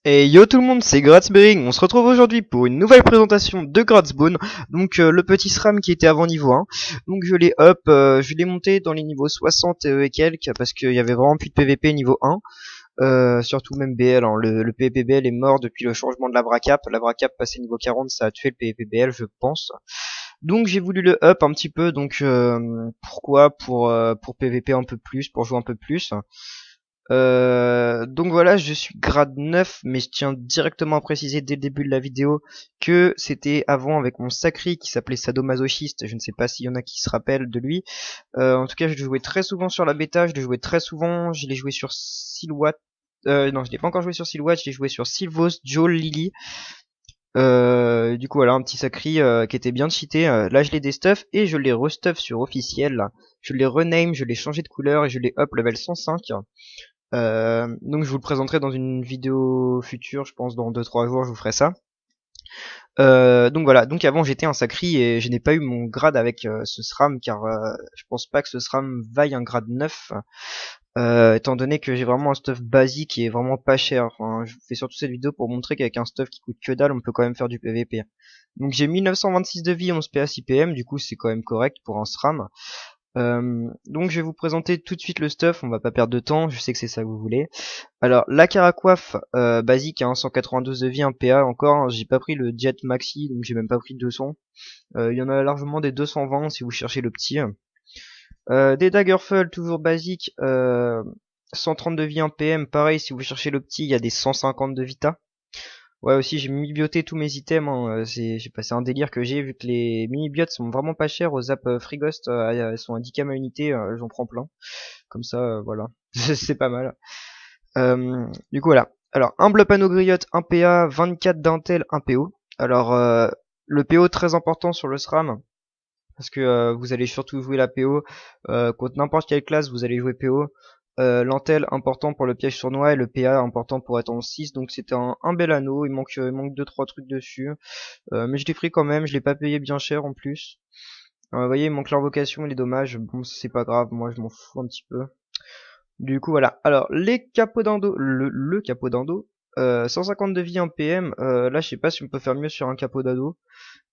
Et yo tout le monde, c'est Gratzbering. On se retrouve aujourd'hui pour une nouvelle présentation de Gratzbone. Donc le petit SRAM qui était avant niveau 1. Donc je l'ai up, je l'ai monté dans les niveaux 60 et quelques parce qu'il y avait vraiment plus de PVP niveau 1. Surtout même BL, hein. Le PvP BL est mort depuis le changement de la Bracap. La Bracap passé niveau 40, ça a tué le PvP BL je pense. Donc j'ai voulu le up un petit peu. Donc pourquoi pour PVP un peu plus, pour jouer un peu plus. Donc voilà, je suis grade 9, mais je tiens directement à préciser dès le début de la vidéo que c'était avant avec mon Sacri qui s'appelait Sadomasochiste. Je ne sais pas s'il y en a qui se rappellent de lui. En tout cas, je le jouais très souvent sur la bêta, je le jouais très souvent, je l'ai joué sur Silhouette. Non, je l'ai pas encore joué sur Silhouette, je l'ai joué sur Sylvos, Joel, Lily. Du coup voilà, un petit Sacri qui était bien cheaté. Là je l'ai des stuff et je l'ai restuff sur officiel. Là. Je l'ai rename, je l'ai changé de couleur et je l'ai up level 105. Donc je vous le présenterai dans une vidéo future, je pense dans 2-3 jours je vous ferai ça. Donc voilà, donc avant j'étais un Sacri et je n'ai pas eu mon grade avec ce SRAM car je pense pas que ce SRAM vaille un grade 9 étant donné que j'ai vraiment un stuff basique et vraiment pas cher. Enfin, je fais surtout cette vidéo pour montrer qu'avec un stuff qui coûte que dalle on peut quand même faire du PVP. Donc j'ai 1926 de vie, 11 PA, 6 PM, du coup c'est quand même correct pour un SRAM. Donc je vais vous présenter tout de suite le stuff, on va pas perdre de temps, je sais que c'est ça que vous voulez. Alors la caracoiffe basique, hein, 192 de vie, 1 PA encore, hein, j'ai pas pris le jet maxi, donc j'ai même pas pris 200. Il y en a largement des 220 si vous cherchez le petit. Des Daggerfall toujours basiques, 130 de vie, 1 PM, pareil si vous cherchez le petit, il y a des 150 de vita. Ouais aussi j'ai mini-bioté tous mes items, hein. J'ai passé un délire que j'ai vu que les mini-biotes sont vraiment pas chers aux zap Freeghost, elles sont à 10k à unité, j'en prends plein. Comme ça voilà, c'est pas mal. Du coup voilà. Alors humble panneau griotte, 1 PA, 24 d'intel, 1 PO. Alors le PO très important sur le SRAM, parce que vous allez surtout jouer la PO contre n'importe quelle classe, vous allez jouer PO. L'antel important pour le piège sournois et le PA important pour être en 6, donc c'était un bel anneau, il manque 2-3 trucs dessus, mais je l'ai pris quand même, je l'ai pas payé bien cher en plus. Vous voyez, il manque l'invocation et les dommages, bon c'est pas grave, moi je m'en fous un petit peu. Du coup voilà, alors les capots d'endo, le capot d'endo, 150 de vie en PM, là je sais pas si on peut faire mieux sur un capot d'ado.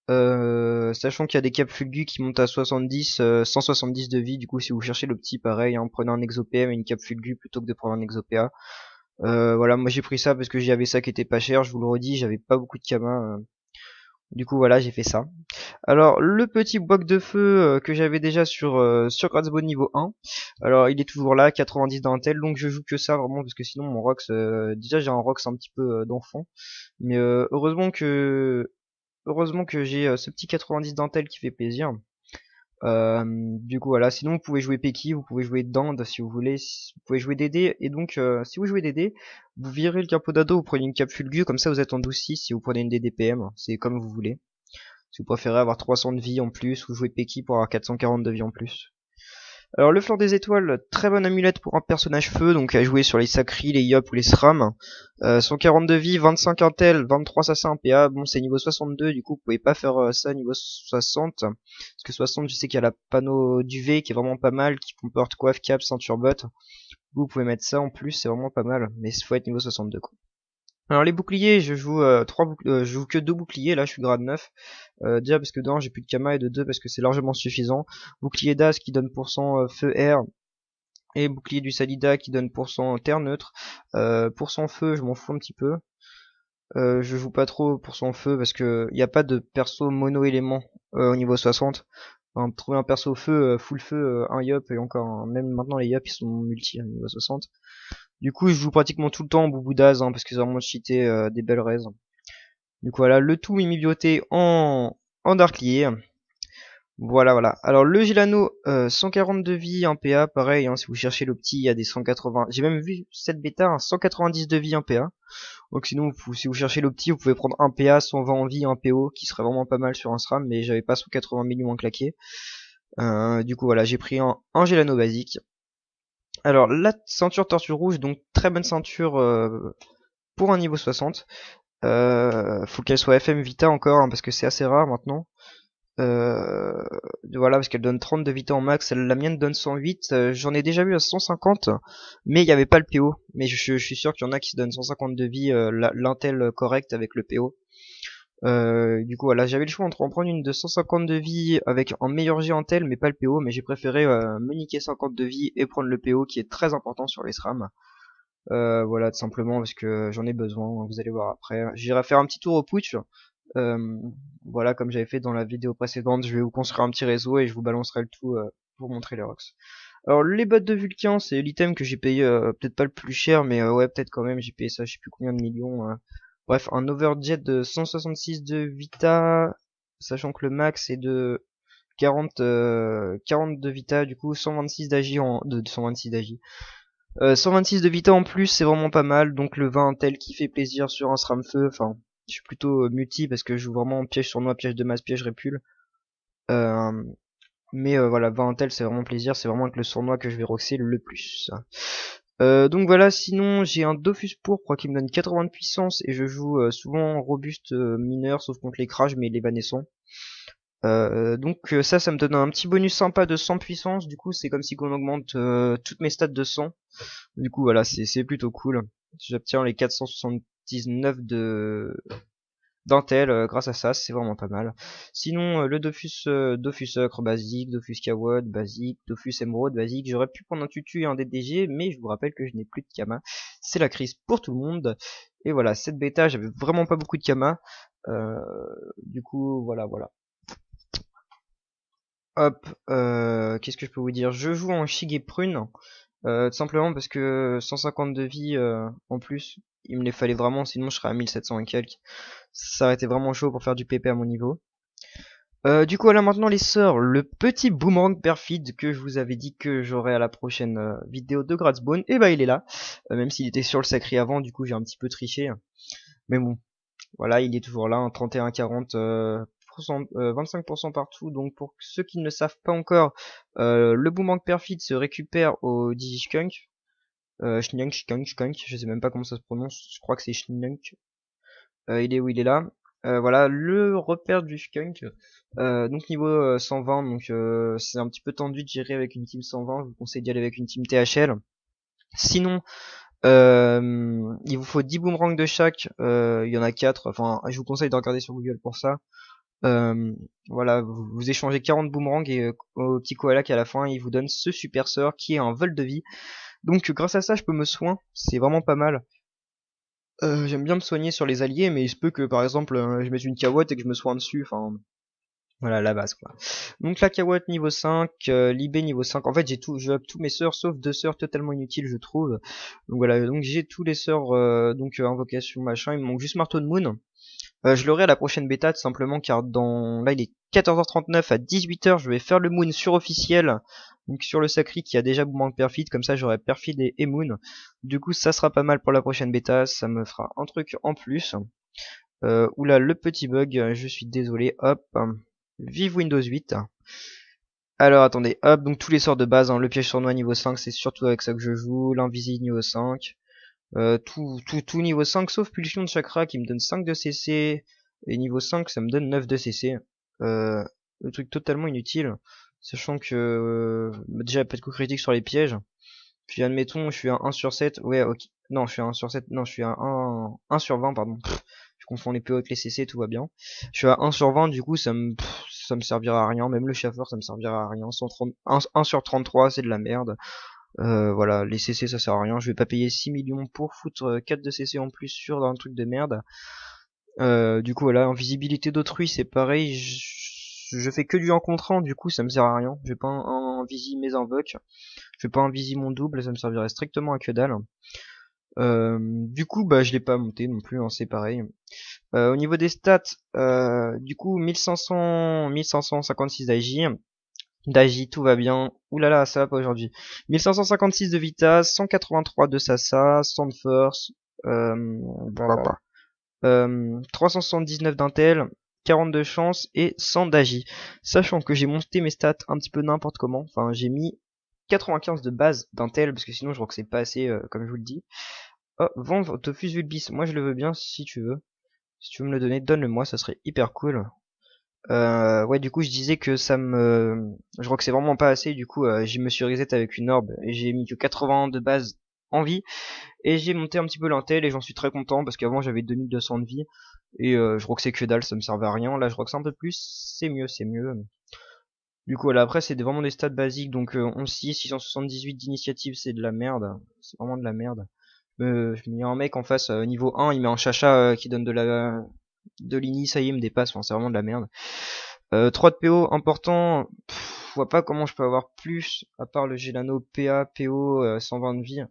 Sachant qu'il y a des caps fulgus qui montent à 70, 170 de vie, du coup si vous cherchez le petit pareil, hein, prenez un exo PM et une cap fulgu plutôt que de prendre un exo PA. Voilà, moi j'ai pris ça parce que j'avais ça qui était pas cher, je vous le redis, j'avais pas beaucoup de kama, du coup voilà j'ai fait ça. Alors le petit bloc de feu que j'avais déjà sur Gratzbone niveau 1, alors il est toujours là, 90 d'intel, donc je joue que ça vraiment parce que sinon mon Rox, déjà j'ai un Rox un petit peu d'enfant, mais heureusement que j'ai ce petit 90 d'intel qui fait plaisir. Du coup voilà, sinon vous pouvez jouer Peki, vous pouvez jouer Dand si vous voulez, vous pouvez jouer DD, et donc si vous jouez DD, vous virez le capot d'ado, vous prenez une cap Fulgu, comme ça vous êtes en 12-6 si vous prenez une DD PM, c'est comme vous voulez. Si vous préférez avoir 300 de vie en plus, ou jouer Peki pour avoir 440 de vie en plus. Alors le flanc des étoiles, très bonne amulette pour un personnage feu, donc à jouer sur les Sacri, les Yop ou les SRAM. 140 de vie, 25 intel, 23 assassin PA, bon c'est niveau 62, du coup vous pouvez pas faire ça niveau 60. Parce que 60 je sais qu'il y a la panneau du V qui est vraiment pas mal, qui comporte coiffe, cap, ceinture bot. Vous pouvez mettre ça en plus, c'est vraiment pas mal, mais il faut être niveau 62 quoi. Alors les boucliers, je joue que 2 boucliers, là je suis grade 9. Déjà parce que d'un j'ai plus de kama et de 2 parce que c'est largement suffisant. Bouclier d'As qui donne % feu air et bouclier du Salida qui donne % terre neutre. Pour feu je m'en fous un petit peu. Je joue pas trop pour son feu parce que y a pas de perso mono élément au niveau 60. Enfin, trouver un perso feu, full feu, un yop et encore même maintenant les yop ils sont multi au niveau 60. Du coup, je joue pratiquement tout le temps en boubou d'Az, hein, parce que c'est vraiment cheaté des belles raises. Du coup, voilà, le tout mimi-bioté en Darklier. Voilà, voilà. Alors, le Gilano, 140 de vie, en PA, pareil, hein, si vous cherchez le petit, il y a des 180. J'ai même vu cette bêta, hein, 190 de vie, en PA. Donc, sinon, si vous cherchez le petit, vous pouvez prendre un PA, 120 en vie, un PO, qui serait vraiment pas mal sur un SRAM, mais j'avais pas 180 millions à claquer. Du coup, voilà, j'ai pris un Gilano basique. Alors, la ceinture tortue rouge, donc très bonne ceinture pour un niveau 60. Faut qu'elle soit FM Vita encore, hein, parce que c'est assez rare maintenant. Euh, voilà, parce qu'elle donne 30 de vita en max, la mienne donne 108, j'en ai déjà vu à 150, mais il n'y avait pas le PO. Mais je suis sûr qu'il y en a qui se donnent 150 de vie, l'intel correct avec le PO. Du coup voilà, j'avais le choix entre en prendre une de 150 de vie avec un meilleur G en tel mais pas le PO, mais j'ai préféré me niquer 50 de vie et prendre le PO qui est très important sur les SRAM. Voilà, tout simplement parce que j'en ai besoin, vous allez voir après. J'irai faire un petit tour au putsch. Euh, voilà, comme j'avais fait dans la vidéo précédente, je vais vous construire un petit réseau et je vous balancerai le tout pour montrer les rocks. Alors les bottes de Vulcain, c'est l'item que j'ai payé peut-être pas le plus cher, mais ouais peut-être quand même, j'ai payé ça je sais plus combien de millions. Bref, un overjet de 166 de Vita, sachant que le max est de 40 de Vita, du coup 126 d'Agi de 126 d'Agi. 126 de Vita en plus, c'est vraiment pas mal, donc le 20 tel qui fait plaisir sur un SRAM feu, enfin, je suis plutôt multi parce que je joue vraiment piège sournois, piège de masse, piège répule. Euh, mais voilà, 20 tel c'est vraiment plaisir, c'est vraiment avec le sournois que je vais roxer le plus. Donc voilà, sinon j'ai un Dofus pourpre qui me donne 80 de puissance et je joue souvent robuste mineur sauf contre les crash mais l'évanescent. Donc ça me donne un petit bonus sympa de 100 puissance, du coup c'est comme si on augmente toutes mes stats de 100. Du coup voilà, c'est plutôt cool. J'obtiens les 479 de Dantel grâce à ça, c'est vraiment pas mal. Sinon le Dofus Ocre basique, Dofus Kawad basique, Dofus Emerald basique, j'aurais pu prendre un tutu et un DDG, mais je vous rappelle que je n'ai plus de Kama. C'est la crise pour tout le monde. Et voilà, cette bêta, j'avais vraiment pas beaucoup de Kama. Euh, du coup, voilà. Hop, qu'est-ce que je peux vous dire? Je joue en Shigeprune, tout simplement parce que 150 de vie en plus, il me les fallait vraiment, sinon je serais à 1700 et quelques. Ça aurait été vraiment chaud pour faire du PP à mon niveau. Du coup, voilà maintenant les sœurs, le petit boomerang perfide que je vous avais dit que j'aurais à la prochaine vidéo de Gradsbone, et bah il est là, même s'il était sur le sacré avant, du coup j'ai un petit peu triché, mais bon, voilà, il est toujours là, un 31-40, 25% partout. Donc pour ceux qui ne le savent pas encore, le boomerang perfide se récupère au Digiskunk. Skunk, je sais même pas comment ça se prononce, je crois que c'est Schnunk. Il est où? Il est là. Voilà, le repère du skunk. Donc niveau 120, donc c'est un petit peu tendu de gérer avec une team 120. Je vous conseille d'y aller avec une team THL. Sinon, il vous faut 10 boomerangs de chaque. Il y en a 4. Enfin, je vous conseille de regarder sur Google pour ça. Euh, voilà, vous échangez 40 boomerangs et au petit koala qui à la fin il vous donne ce super sort qui est un vol de vie. Donc grâce à ça je peux me soigner, c'est vraiment pas mal. J'aime bien me soigner sur les alliés, mais il se peut que par exemple je mette une kawatt et que je me soigne dessus, enfin voilà la base quoi. Donc la kawatt niveau 5, l'IB niveau 5, en fait j'ai tout, je up tous mes sœurs sauf deux sœurs totalement inutiles je trouve. Donc voilà, donc j'ai tous les sœurs, donc invocation machin, il me manque juste marteau de moon. Je l'aurai à la prochaine bêta tout simplement car là il est 14h39, à 18h je vais faire le moon sur officiel, donc sur le sacri qui a déjà boomerang perfid, comme ça j'aurai perfid et moon. Du coup ça sera pas mal pour la prochaine bêta, ça me fera un truc en plus. Oula le petit bug, je suis désolé, hop, vive Windows 8. Alors attendez, hop, donc tous les sorts de base, hein, le piège sournois niveau 5 c'est surtout avec ça que je joue, l'invisible niveau 5. Tout niveau 5 sauf pulsion de chakra qui me donne 5 de CC et niveau 5 ça me donne 9 de CC. Euh, le truc totalement inutile, sachant que déjà pas de coup critique sur les pièges. Puis admettons je suis à 1 sur 7, ouais ok, non je suis à 1 sur 7, non je suis à 1 sur 20 pardon. Je confonds les PO avec les CC, tout va bien. Je suis à 1 sur 20, du coup ça me servira à rien, même le chauffeur ça me servira à rien. 1 sur 33 c'est de la merde. Voilà, les CC ça sert à rien, je vais pas payer 6 millions pour foutre 4 de CC en plus sur un truc de merde. Du coup voilà, en visibilité d'autrui c'est pareil, je fais que du en contre 1, du coup ça me sert à rien. Je vais pas invisi mes invoques, je vais pas invisi mon double, ça me servirait strictement à que dalle. Du coup bah je l'ai pas monté non plus, hein, c'est pareil. Au niveau des stats, du coup 1556 d'AJ, tout va bien. Oulala, ça va pas aujourd'hui. 1556 de Vita, 183 de Sasa, 100 de Force, blablabla. 379 d'Intel, 40 de chance et 100 d'Agi. Sachant que j'ai monté mes stats un petit peu n'importe comment. Enfin, j'ai mis 95 de base d'Intel parce que sinon je crois que c'est pas assez, comme je vous le dis. Oh, vendre Tofus Vulbis. Moi je le veux bien si tu veux. Si tu veux me le donner, donne-le moi, ça serait hyper cool. Ouais, du coup, je disais que je crois que c'est vraiment pas assez. Du coup, je me suis reset avec une orbe et j'ai mis que 80 de base en vie. Et j'ai monté un petit peu l'intel et j'en suis très content parce qu'avant j'avais 2200 de vie. Et je crois que c'est que dalle, ça me servait à rien. Là, je crois que c'est un peu plus. C'est mieux, c'est mieux. Du coup, voilà, après, c'est vraiment des stats basiques. Donc, 11-6, 678 d'initiative, c'est de la merde. C'est vraiment de la merde. Je mets un mec en face, niveau 1, il met un chacha qui donne de l'ini, ça y est, il me dépasse. Enfin, c'est vraiment de la merde. 3 de PO important. Je vois pas comment je peux avoir plus, à part le Gelano PA, PO, 120 de vie.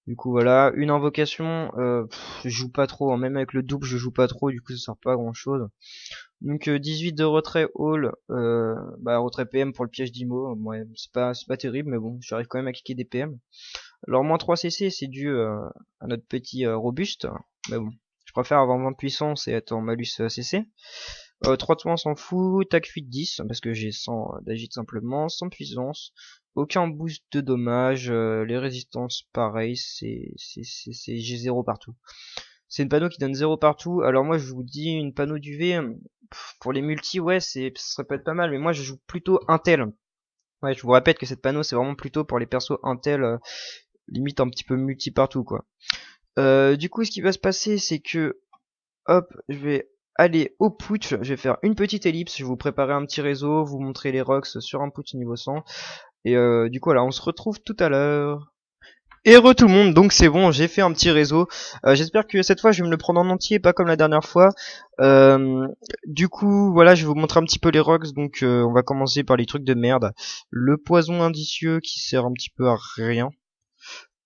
Du coup, voilà. Une invocation, je joue pas trop, hein. Même avec le double, je joue pas trop. Du coup, ça sert pas à grand chose. Donc 18 de retrait all, bah retrait PM pour le piège d'Imo, ouais, c'est pas terrible mais bon, j'arrive quand même à kicker des PM. Alors moins 3 CC c'est dû à notre petit robuste, mais bon, je préfère avoir moins de puissance et être en malus CC. 3 de soins on s'en fout, tac fuite 10 parce que j'ai 100 d'agite simplement, sans puissance, aucun boost de dommage, les résistances pareil, j'ai 0 partout. C'est une panneau qui donne 0 partout. Alors moi je vous dis une panneau d'UV pour les multi, ouais, ça peut être pas mal, mais moi je joue plutôt Intel. Ouais, je vous répète que cette panneau c'est vraiment plutôt pour les persos Intel, limite un petit peu multi partout quoi. Du coup ce qui va se passer c'est que hop, je vais aller au putsch, je vais faire une petite ellipse, je vais vous préparer un petit réseau, vous montrer les rocks sur un putsch niveau 100. Et du coup voilà, on se retrouve tout à l'heure. Et re tout le monde, donc c'est bon, j'ai fait un petit réseau. J'espère que cette fois je vais me le prendre en entier, pas comme la dernière fois. Euh, du coup, voilà, je vais vous montrer un petit peu les rocks. Donc on va commencer par les trucs de merde. Le poison indicieux qui sert un petit peu à rien.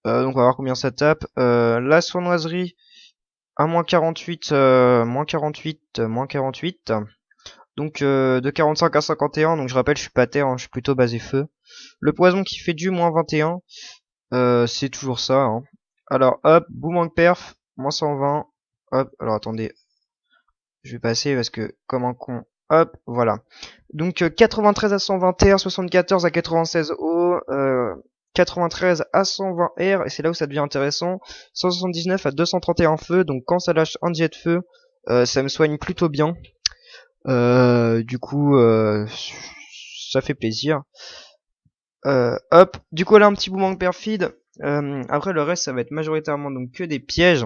Donc on va voir combien ça tape. La sournoiserie à moins 48, moins 48, moins 48. Donc de 45 à 51, donc je rappelle je suis pas terre, hein, je suis plutôt basé feu. Le poison qui fait du moins 21. C'est toujours ça, hein. Alors, hop, boomerang perf, moins 120. Hop, alors attendez, je vais passer parce que, comme un con. Hop, voilà. Donc, 93 à 120 R, 74 à 96 O, 93 à 120 R, et c'est là où ça devient intéressant. 179 à 231 feu, donc quand ça lâche un jet de feu, ça me soigne plutôt bien. Du coup, ça fait plaisir. Hop, du coup là un petit boomerang perfide. Après le reste ça va être majoritairement donc que des pièges.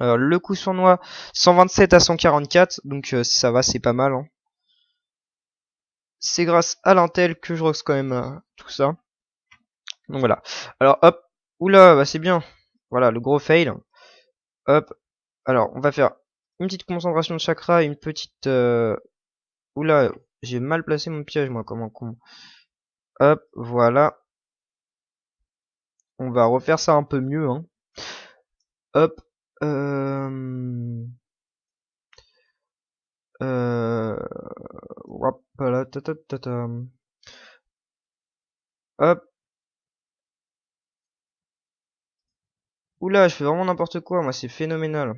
Le coup sournois 127 à 144, donc ça va, c'est pas mal, hein. C'est grâce à l'intel que je roxe quand même tout ça. Donc voilà. Alors hop, oula, bah c'est bien. Voilà le gros fail. Hop, alors on va faire une petite concentration de chakra, une petite. Oula, j'ai mal placé mon piège moi comme un con. Hop, voilà. On va refaire ça un peu mieux, hein. Hop. Euh... Euh... Hop là, hop. Oula, je fais vraiment n'importe quoi, moi c'est phénoménal.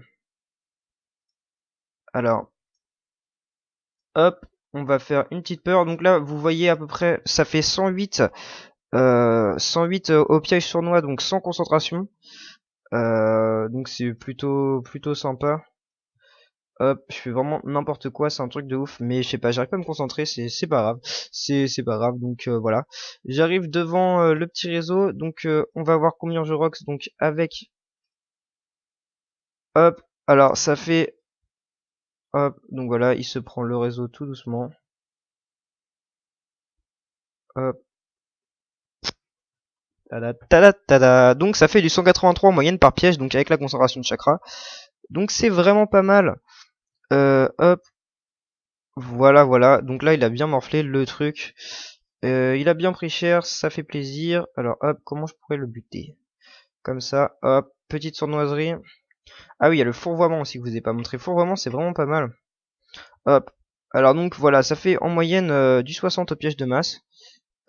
Alors, hop, on va faire une petite peur. Donc là, vous voyez à peu près, ça fait 108, 108 au piège sournois, donc sans concentration. Donc c'est plutôt sympa. Hop, je fais vraiment n'importe quoi, c'est un truc de ouf, mais je sais pas, j'arrive pas à me concentrer, c'est pas grave, c'est pas grave, donc voilà. J'arrive devant le petit réseau, donc on va voir combien je rocks, donc avec, hop, alors ça fait, hop, donc voilà, il se prend le réseau tout doucement, hop, tada, tada, tada, donc ça fait du 183 en moyenne par piège, donc avec la concentration de chakra, donc c'est vraiment pas mal, hop, voilà, donc là il a bien morflé le truc. Il a bien pris cher, ça fait plaisir. Alors hop, comment je pourrais le buter? Comme ça, hop, petite sournoiserie. Ah oui, il y a le fourvoiement aussi que je vous ai pas montré. Fourvoiement, c'est vraiment pas mal. Hop. Alors donc voilà, ça fait en moyenne du 60 au piège de masse.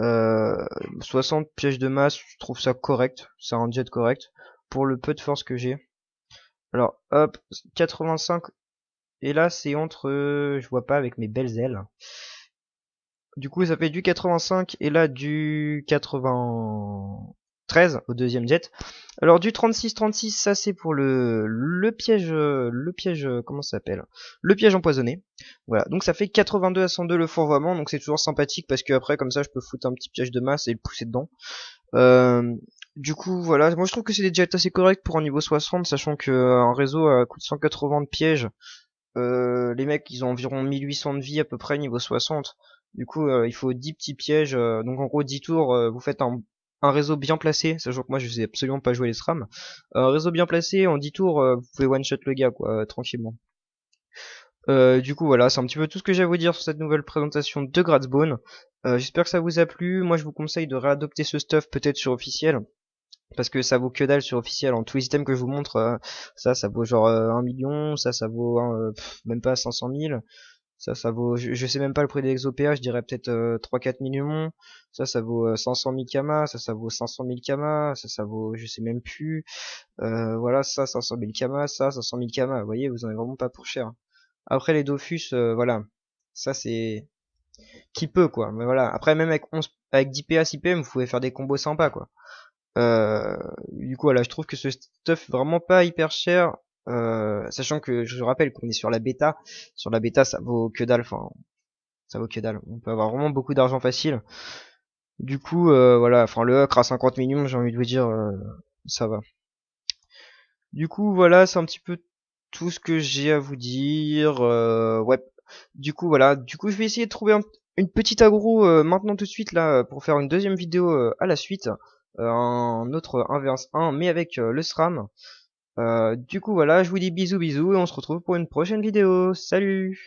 Euh, 60 pièges de masse, je trouve ça correct. C'est un jet correct pour le peu de force que j'ai. Alors hop, 85. Et là, c'est entre, je vois pas avec mes belles ailes. Du coup, ça fait du 85 et là du 93. 13 au deuxième jet. Alors du 36-36, ça c'est pour le piège, comment ça s'appelle? Le piège empoisonné. Voilà, donc ça fait 82 à 102 le fourvoiement, donc c'est toujours sympathique parce que après comme ça je peux foutre un petit piège de masse et le pousser dedans. Euh, du coup voilà, moi je trouve que c'est des jets assez corrects pour un niveau 60, sachant que un réseau coûte 180 de pièges. Les mecs ils ont environ 1800 de vie à peu près niveau 60. Du coup il faut 10 petits pièges, donc en gros 10 tours, vous faites un réseau bien placé, sachant que moi je sais absolument pas jouer les SRAM. Un réseau bien placé, en 10 tours, vous pouvez one shot le gars quoi, tranquillement. Du coup voilà, c'est un petit peu tout ce que j'ai à vous dire sur cette nouvelle présentation de Gradsbone. J'espère que ça vous a plu. Moi je vous conseille de réadopter ce stuff peut-être sur officiel, parce que ça vaut que dalle sur officiel. En tous les items que je vous montre, ça vaut genre 1 million, ça vaut même pas 500 000. Ça vaut, je sais même pas le prix des exopéas, je dirais peut-être 3-4 millions. Ça vaut 500 000 kamas, ça vaut 500 000 kamas, ça vaut, je sais même plus. Voilà, ça 500 000 kamas, ça 500 000 kamas. Vous voyez, vous en avez vraiment pas pour cher. Après les Dofus, voilà, ça c'est qui peut quoi. Mais voilà, après même avec 11, avec 10 PA, 6 PM, vous pouvez faire des combos sympas quoi. Du coup voilà, je trouve que ce stuff est vraiment pas hyper cher. Sachant que je rappelle qu'on est sur la bêta. Sur la bêta, ça vaut que dalle. Enfin, ça vaut que dalle. On peut avoir vraiment beaucoup d'argent facile. Du coup, voilà. Enfin, le Huck à 50 millions, j'ai envie de vous dire, ça va. Du coup, voilà, c'est un petit peu tout ce que j'ai à vous dire. Ouais. Du coup, voilà. Du coup, je vais essayer de trouver une petite aggro maintenant tout de suite là pour faire une deuxième vidéo à la suite. Un autre 1 vs 1, mais avec le SRAM. Du coup, voilà, je vous dis bisous bisous et on se retrouve pour une prochaine vidéo. Salut!